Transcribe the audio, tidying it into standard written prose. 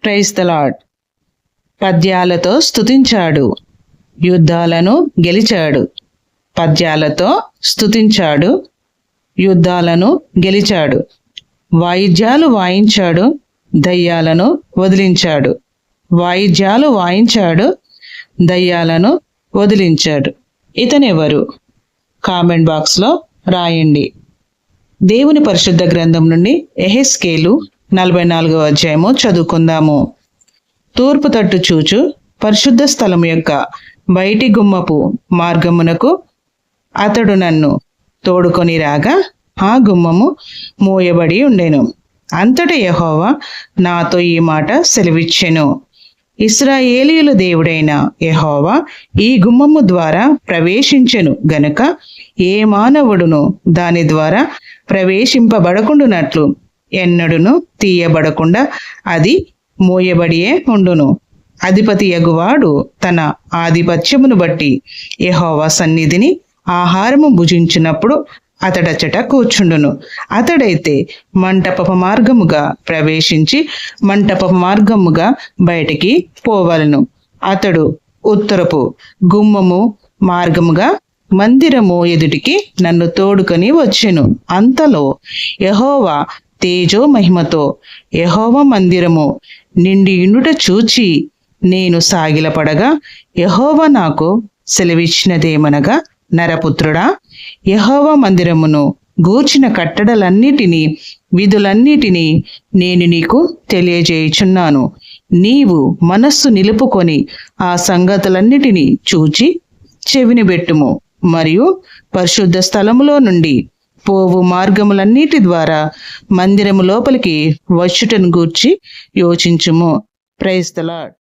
Praise the lord. పద్యాలతో స్తుతించాడు, యుద్ధాలను గెలిచాడు. పద్యాలతో స్తుతించాడు, యుద్ధాలను గెలిచాడు. వాయిద్యాలు వాయించాడు, దయ్యాలను వదిలించాడు. వాయిద్యాలు వాయించాడు, దయ్యాలను వదిలించాడు. ఇతనెవరు? కామెంట్ బాక్స్లో రాయండి. దేవుని పరిశుద్ధ గ్రంథం నుండి యెహెజ్కేలు 44వ అధ్యాయము చదువుకుందాము. తూర్పు తట్టు చూచు పరిశుద్ధ స్థలము యొక్క బయటి గుమ్మపు మార్గమునకు అతడు నన్ను తోడుకొని రాగా ఆ గుమ్మము మూయబడి ఉండెను. అంతట యెహోవా నాతో ఈ మాట సెలవిచ్చెను. ఇశ్రాయేలీయుల దేవుడైన యెహోవా ఈ గుమ్మము ద్వారా ప్రవేశించెను గనుక ఏ మానవుడును దాని ద్వారా ప్రవేశింపబడకుండునట్లు ఎన్నడును తీయబడకుండా అది మూయబడియే ఉండును. అధిపతి యగువాడు తన ఆధిపత్యమును బట్టి యెహోవా సన్నిధిని ఆహారము భుజించినప్పుడు అతడచట కూర్చుండును. అతడైతే మంటపపు మార్గముగా ప్రవేశించి మంటపపు మార్గముగా బయటికి పోవలను. అతడు ఉత్తరపు గుమ్మము మార్గముగా మందిరము ఎదుటికి నన్ను తోడుకొని వచ్చెను. అంతలో యెహోవా తేజో మహిమతో యెహోవా మందిరము నిండి ఇండుట చూచి నేను సాగిలపడగా యెహోవా నాకు సెలవిచ్చినదేమనగా, నరపుత్రుడా, యెహోవా మందిరమును గూర్చిన కట్టడలన్నిటినీ విధులన్నిటినీ నేను నీకు తెలియజేయుచున్నాను. నీవు మనస్సు నిలుపుకొని ఆ సంగతులన్నిటినీ చూచి చెవిని బెట్టుము. మరియు పరిశుద్ధ స్థలములో నుండి పోవు మార్గములన్నిటి ద్వారా మందిరము లోపలికి వచ్చుటను గూర్చి యోచించుము. Praise the lord.